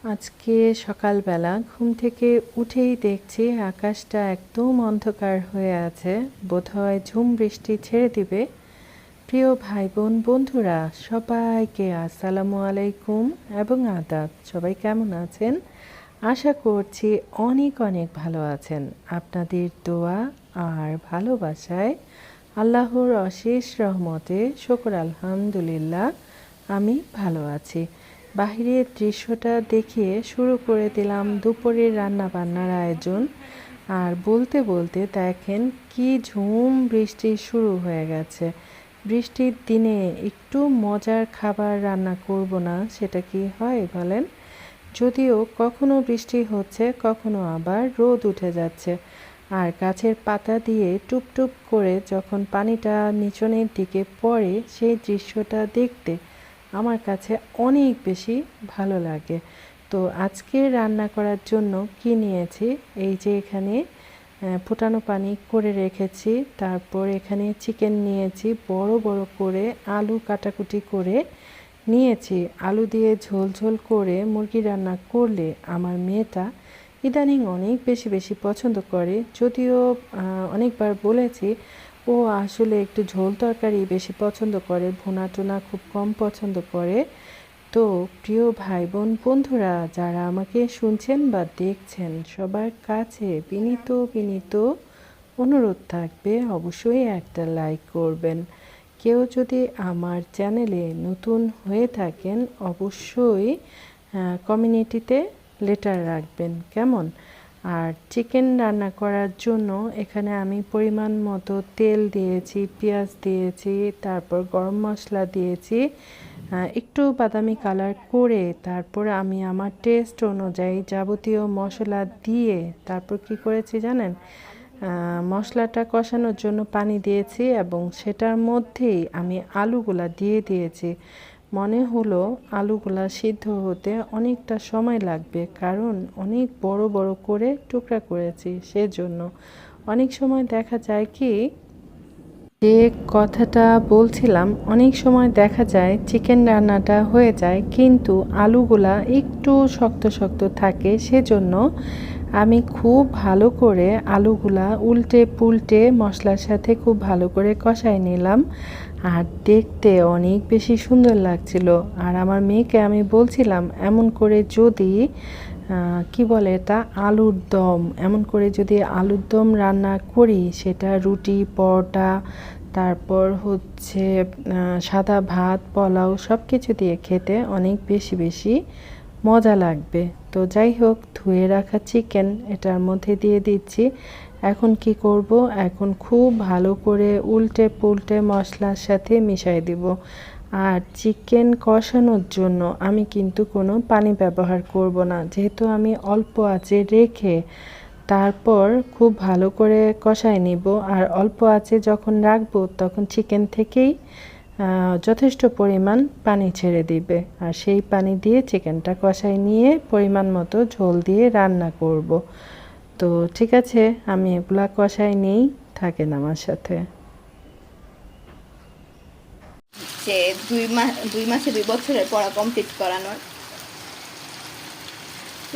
আজকে সকালবেলা ঘুম থেকে উঠেই দেখছি আকাশটা একদম অন্ধকার হয়ে আছে, বোধহয় ঝুম বৃষ্টি ছেড়ে দিবে। প্রিয় ভাই বোন বন্ধুরা সবাইকে আসসালামু আলাইকুম এবং আদাব। সবাই কেমন আছেন? আশা করছি অনেক অনেক ভালো আছেন। আপনাদের দোয়া আর ভালোবাসায় আল্লাহর অশেষ রহমতে শুকর আলহামদুলিল্লাহ আমি ভালো আছি। বাহিরের দৃশ্যটা দেখিয়ে শুরু করে দিলাম দুপুরের রান্না বান্নার আয়োজন। আর বলতে বলতে দেখেন কি ঝুম বৃষ্টি শুরু হয়ে গেছে। বৃষ্টির দিনে একটু মজার খাবার রান্না করব না, সেটা কি হয় বলেন? যদিও কখনো বৃষ্টি হচ্ছে, কখনো আবার রোদ উঠে যাচ্ছে, আর গাছের পাতা দিয়ে টুপটুপ করে যখন পানিটা নিচনের দিকে পড়ে সেই দৃশ্যটা দেখতে আমার কাছে অনেক বেশি ভালো লাগে। তো আজকে রান্না করার জন্য কি নিয়েছি, এই যে এখানে ফোটানো পানি করে রেখেছি, তারপর এখানে চিকেন নিয়েছি বড় বড় করে, আলু কাটাকুটি করে নিয়েছি। আলু দিয়ে ঝোল ঝোল করে মুরগি রান্না করলে আমার মেয়েটা ইদানিং অনেক বেশি বেশি পছন্দ করে। যদিও অনেকবার বলেছি, ও আসলে একটু ঝোল তরকারি বেশি পছন্দ করে, ভুনা টুনা খুব কম পছন্দ করে। তো প্রিয় ভাই বোন বন্ধুরা যারা আমাকে শুনছেন বা দেখছেন, সবার কাছে বিনীত বিনীত অনুরোধ থাকবে অবশ্যই একটা লাইক করবেন। কেউ যদি আমার চ্যানেলে নতুন হয়ে থাকেন অবশ্যই কমিউনিটিতে লেটার রাখবেন, কেমন? আর চিকেন রান্না করার জন্য এখানে আমি পরিমাণ মতো তেল দিয়েছি, পেঁয়াজ দিয়েছি, তারপর গরম মশলা দিয়েছি, একটু বাদামি কালার করে তারপর আমি আমার টেস্ট অনুযায়ী যাবতীয় মশলা দিয়ে তারপর কি করেছি জানেন, মশলাটা কষানোর জন্য পানি দিয়েছি এবং সেটার মধ্যেই আমি আলুগুলা দিয়ে দিয়েছি। মনে হলো আলুগুলা সিদ্ধ হতে অনেকটা সময় লাগবে, কারণ অনেক বড় বড় করে টুকরা করেছি, সেজন্য অনেক সময় দেখা যায় কি, যে কথাটা বলছিলাম, অনেক সময় দেখা যায় চিকেন রান্নাটা হয়ে যায় কিন্তু আলুগুলা একটু শক্ত শক্ত থাকে, সেজন্য আমি খুব ভালো করে আলুগুলা উল্টে পুল্টে মশলার সাথে খুব ভালো করে কষাই নিলাম। আর দেখতে অনেক বেশি সুন্দর লাগছিল। আর আমার মেয়েকে আমি বলছিলাম এমন করে যদি কি বলে এটা, আলুর দম, এমন করে যদি আলুর দম রান্না করি সেটা রুটি পরোটা তারপর হচ্ছে সাদা ভাত পোলাও সব কিছু দিয়ে খেতে অনেক বেশি বেশি মজা লাগবে। তো যাই হোক, ধুয়ে রাখা চিকেন এটার মধ্যে দিয়ে দিচ্ছি। এখন কি করব, এখন খুব ভালো করে উল্টে পুল্টে মশলার সাথে মিশাই দিব। আর চিকেন কষানোর জন্য আমি কিন্তু কোনো পানি ব্যবহার করব না, যেহেতু আমি অল্প আঁচে রেখে তারপর খুব ভালো করে কষাই নিব। আর অল্প আঁচে যখন রাখবো তখন চিকেন থেকেই যথেষ্ট পরিমাণ পানি ছেড়ে দিবে, আর সেই পানি দিয়ে চিকেনটা কষাই নিয়ে পরিমাণ মতো ঝোল দিয়ে রান্না করব। তো ঠিক আছে, আমি এগুলা কষাই নিই, থাকেন আমার সাথে। যে 2 মাসে 2 বছরের পড়া কমপ্লিট করানোর।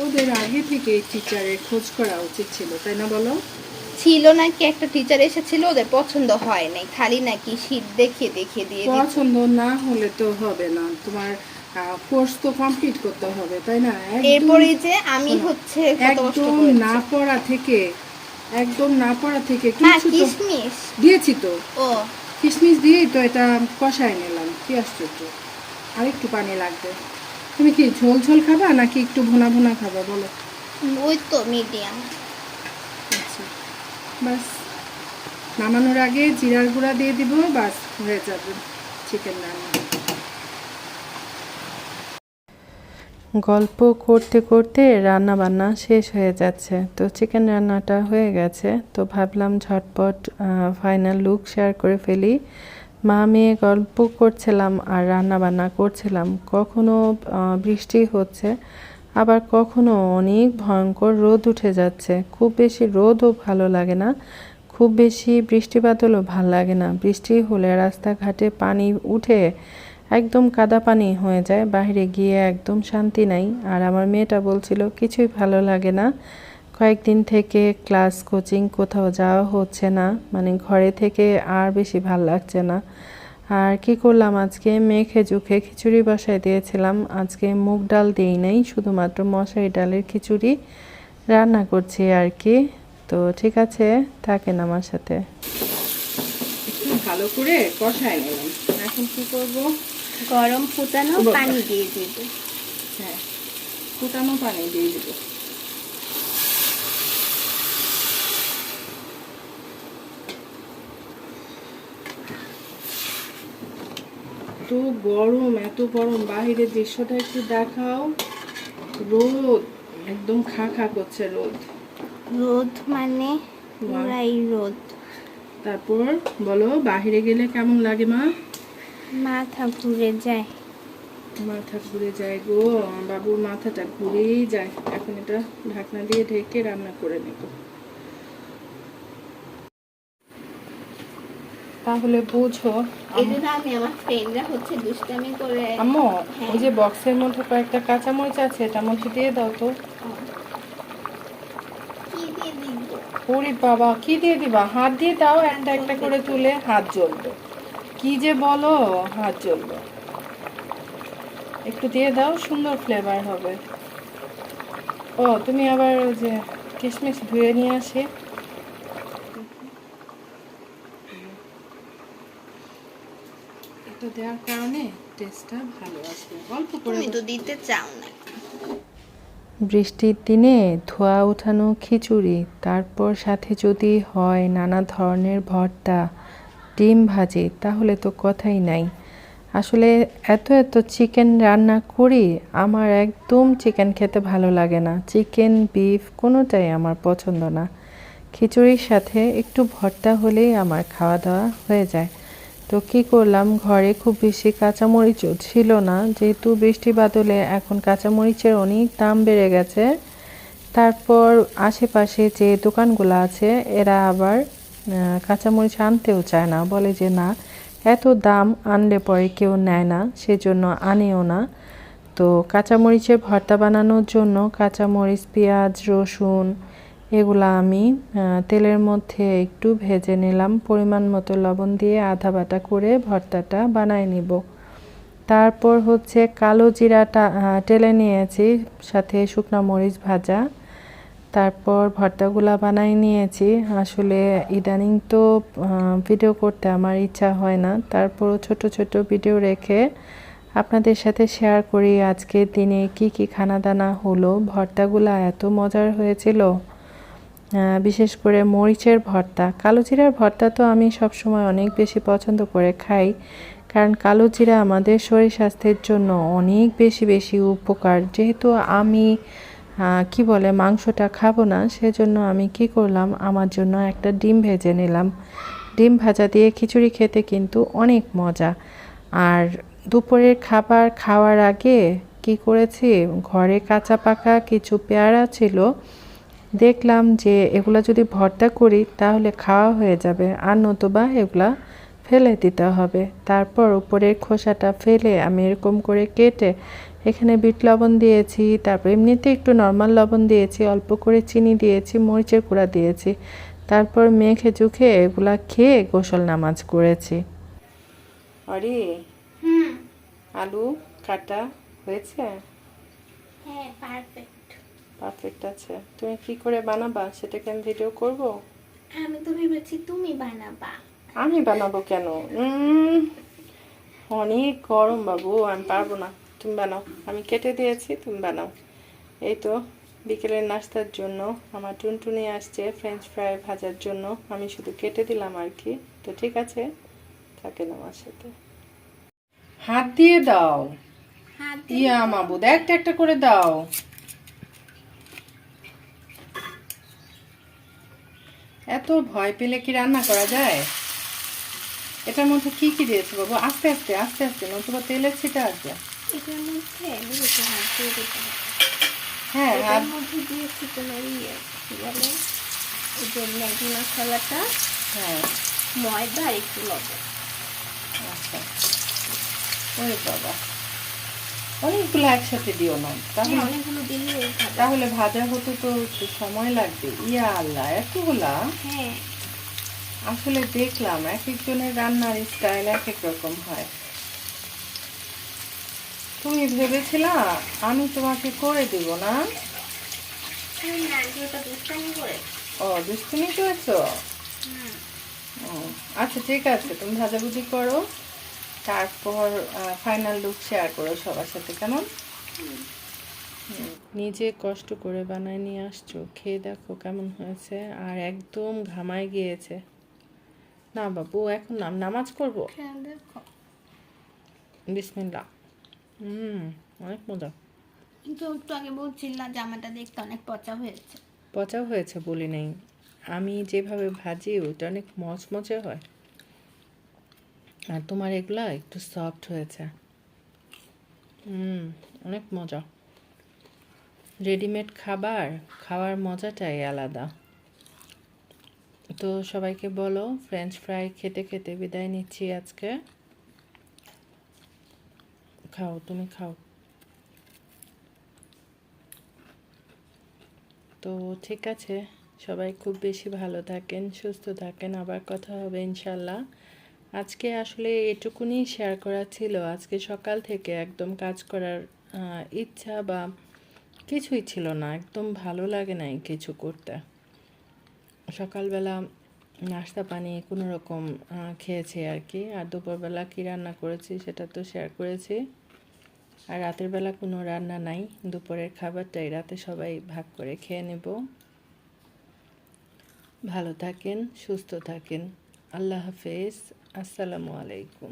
ওদের আগে থেকে টিচারের খোঁজ করা উচিত ছিল, তাই না বলো? ছিল নাকি একটা টিচার এসেছিল, ওদের পছন্দ হয় নাই, খালি নাকি শীট দেখিয়ে দেখিয়ে দিয়ে দিত। পছন্দ না হলে তো হবে না, তোমার কোর্স তো কমপ্লিট করতে হবে, তাই না? এরপরে যে আমি হচ্ছে কত কষ্ট একদম করেছি। না পড়া থেকে, একদম না পড়া থেকে হ্যাঁ, কিছু তো কিশমিশ দিয়েছি তো, ও কিশমিশ দিয়েই তো এটা কষায় নিলাম। কি আশ্চর্য, আর একটু পানি লাগবে। তুমি কি ঝোল ঝোল খাবা নাকি একটু ভুনা ভুনা খাবা বলো? ওই তো মিডিয়াম। আচ্ছা, বাস নামানোর আগে জিরার গুঁড়া দিয়ে দিব, বাস হয়ে যাবে চিকেন রান্না। গল্প করতে করতে রান্না বান্না শেষ হয়ে যাচ্ছে, তো চিকেন রান্নাটা হয়ে গেছে, তো ভাবলাম ঝটপট ফাইনাল লুক শেয়ার করে ফেলি। মা মেয়ে গল্প করছিলাম আর রান্না বান্না করছিলাম। কখনো বৃষ্টি হচ্ছে, আবার কখনো অনেক ভয়ঙ্কর রোদ উঠে যাচ্ছে। খুব বেশি রোদও ভালো লাগে না, খুব বেশি বৃষ্টি বাদলও ভালো লাগে না। বৃষ্টি হলে রাস্তাঘাটে পানি উঠে একদম কাদা পানি হয়ে যায়, বাইরে গিয়ে একদম শান্তি নাই। আর আমার মেয়েটা বলছিল কিছুই ভালো লাগে না, কয়েকদিন থেকে ক্লাস কোচিং কোথাও যাওয়া হচ্ছে না, মানে ঘরে থেকে আর বেশি ভাল লাগছে না। আর কি করলাম, আজকে মেখে জুখে খিচুড়ি বসায় দিয়েছিলাম। আজকে মুগ ডাল দিই নাই, শুধুমাত্র মশারি ডালের খিচুড়ি রান্না করছি আর কি। তো ঠিক আছে, থাকেন আমার সাথে। একটু ভালো করে কষায় নিলাম। এখন কি করব, গরম ফুটানো পানি দিয়ে দিব। হ্যাঁ, ফুটানো পানি দিয়ে দিব। এত গরম, এত গরম, বাহিরের দৃশ্যটা একটু দেখাও। রোদ একদম খা খা করছে রোদ। রোদ মানে পুরাই রোদ। তারপর বলো, বাহিরে গেলে কেমন লাগে মা? মাথা ঘুরে যায়। মাথা ঘুরে যায় গো, আমার বাবুর মাথাটা ঘুরেই যায়। এখন এটা ঢাকনা দিয়ে ঢেকে রান্না করে নেব। তাহলে বুঝো, এই জন্য আমি আমার ফ্রেন্ডরা হচ্ছে দুষ্টামি করে। আম্মু হ্যাঁ। ওই যে বক্সের মধ্যে কয়েকটা কাঁচামরিচ আছে, এটা মধ্যে দিয়ে দাও তো। কি দিয়ে দিব? ওরে বাবা, কি দিয়ে দিবা? হাত দিয়ে দাও, একটা একটা করে তুলে। হাত জ্বলবে, কি যে বলো, হাত জ্বলবে। একটু দিয়ে দাও, সুন্দর ফ্লেভার হবে। ও তুমি আবার ওই যে কিশমিশ ধুয়ে নিয়ে আসি। এটা দেওয়ার কারণে টেস্টটা ভালো আসবে, অল্প করে। তুমি তো দিতে চাও না। বৃষ্টির দিনে ধোয়া ওঠানো খিচুড়ি, তারপর সাথে যদি হয় নানা ধরনের ভর্তা, ডিম ভাজি, তাহলে তো কথাই নাই। আসলে এত এত চিকেন রান্না করি, আমার একদম চিকেন খেতে ভালো লাগে না। চিকেন বিফ কোনোটাই আমার পছন্দ না। খিচুড়ির সাথে একটু ভর্তা হলেই আমার খাওয়া দাওয়া হয়ে যায়। তো কি করলাম, ঘরে খুব বেশি কাঁচামরিচও ছিল না, যেহেতু বৃষ্টি বাদলে এখন কাঁচামরিচের অনেক দাম বেড়ে গেছে। তারপর আশেপাশে যে দোকানগুলো আছে, এরা আবার কাঁচামরিচ আনতেও চায় না, বলে যে না, এত দাম, আনলে পরে কেউ নেয় না, সেজন্য আনেও না। তো কাঁচামরিচের ভর্তা বানানোর জন্য কাঁচামরিচ, পেঁয়াজ, রসুন এগুলা আমি তেলের মধ্যে একটু ভেজে নিলাম, পরিমাণ মতো লবণ দিয়ে আধা বাটা করে ভর্তাটা বানায় নিব। তারপর হচ্ছে কালো জিরাটা টেলে নিয়েছি, সাথে শুকনো মরিচ ভাজা। তারপর ভর্তাগুলা বানাই নিয়েছি। আসলে ইদানিং তো ভিডিও করতে আমার ইচ্ছা হয় না, তারপরও ছোট ছোট ভিডিও রেখে আপনাদের সাথে শেয়ার করি আজকের দিনে কি কি খানা দানা হলো। ভর্তাগুলা এত মজার হয়েছিল, বিশেষ করে মরিচের ভর্তা। কালো জিরার ভর্তা তো আমি সবসময় অনেক বেশি পছন্দ করে খাই, কারণ কালো জিরা আমাদের শরীর স্বাস্থ্যের জন্য অনেক বেশি বেশি উপকার। যেহেতু আমি কি বলে মাংসটা খাবো না, সেজন্য আমি কি করলাম, আমার জন্য একটা ডিম ভেজে নিলাম। ডিম ভাজা দিয়ে খিচুড়ি খেতে কিন্তু অনেক মজা। আর দুপুরের খাবার খাওয়ার আগে কি করেছি, ঘরে কাঁচা পাকা কিছু পেয়ারা ছিল, দেখলাম যে এগুলা যদি ভর্তা করি তাহলে খাওয়া হয়ে যাবে, আর নতুবা এগুলা ফেলে দিতে হবে। তারপর উপরের খোসাটা ফেলে আমি এরকম করে কেটে এখানে বিট লবণ দিয়েছি, তারপর এমনিতে একটু নর্মাল লবণ দিয়েছি, অল্প করে চিনি দিয়েছি, মরিচের গুঁড়া দিয়েছি। তারপর মেখে চুখে এগুলা খেয়ে গোসল নামাজ করেছি। আরে আলু কাটা হয়েছে? হ্যাঁ, পারফেক্ট। পারফেক্ট আছে। তুমি কি করে বানাবা সেটাকে আমি ভিডিও করব? আমি তো ভেবেছি তুমি বানাবা। আমি বানাবো কেন? অনেক গরম বাবু, আমি পারবো না। তুমি বানাও, আমি কেটে দিয়েছি, তুমি বানাও। এই তো বিকেলের নাস্তার জন্য আমার টুনটুনি আসছে ফ্রেঞ্চ ফ্রাই ভাজার জন্য, আমি শুধু কেটে দিলাম আর কি। তো ঠিক আছে, থাকেন আমার সাথে। হাত দিয়ে দাও, ইয়া মাবুদ, একটা একটা করে দাও। এত ভয় পেলে কি রান্না করা যায়? এটার মধ্যে কি কি দিয়েছে বাবু? আস্তে আস্তে আস্তে আস্তে, নতুবা তেলের ছিটা আসবে। এটার মধ্যে হাত দিয়ে দিতে হবে। হ্যাঁ, এটার মধ্যে দিয়েছি তোমার কি বলে, এই যে ম্যাগি মশলাটা, হ্যাঁ, ময়দা আর একটু লবণ। আচ্ছা। ওরে বাবা, অনেকগুলো একসাথে দিও না, তাহলে অনেকগুলো দিলে তাহলে ভাজা হতে তো একটু সময় লাগবে। ইয়া আল্লাহ, এতগুলা! হ্যাঁ। আসলে দেখলাম এক একজনের রান্নার স্টাইল এক এক রকম হয়। তুমি ভেবেছিলা আমি তোমাকে করে দিব না? ও, দুষ্টুমি করেছো? ও, আচ্ছা ঠিক আছে, তুমি ভাজাভুজি করো, তারপর ফাইনাল লুক শেয়ার করো সবার সাথে, কেমন? নিজে কষ্ট করে বানায় নিয়ে আসছো, খেয়ে দেখো কেমন হয়েছে। আর একদম ঘামায় গিয়েছে। না বাবু, এখন নামাজ করবো। দেখো, বিসমিল্লাহ। অনেক মজা। কিন্তু একটু আগে বলছিলা জামাটা দেখতে অনেক পচা হয়েছে। পচা হয়েছে বলি নাই, আমি যেভাবে ভাজি ওটা অনেক মচমচে হয়, আর তোমার এগুলা একটু সফট হয়েছে। অনেক মজা। রেডিমেড খাবার খাওয়ার মজাটাই আলাদা। তো সবাইকে বলো, ফ্রেঞ্চ ফ্রাই খেতে খেতে বিদায় নিচ্ছি আজকে। খাও, তুমি খাও। তো ঠিক আছে, সবাই খুব বেশি ভালো থাকেন, সুস্থ থাকেন, আবার কথা হবে ইনশাল্লাহ। আজকে আসলে এটুকুনি শেয়ার করা ছিল। আজকে সকাল থেকে একদম কাজ করার ইচ্ছা বা কিছুই ছিল না, একদম ভালো লাগে নাই কিছু করতে। সকালবেলা নাস্তা পানি কোনো রকম খেয়েছি আর কি, আর দুপুরবেলা কী রান্না করেছি সেটা তো শেয়ার করেছি। আর রাতের বেলা কোনো রান্না নাই, দুপুরের খাবারটাই রাতে সবাই ভাগ করে খেয়ে নেব। ভালো থাকেন, সুস্থ থাকেন। আল্লাহ হাফেজ। আসসালামু আলাইকুম।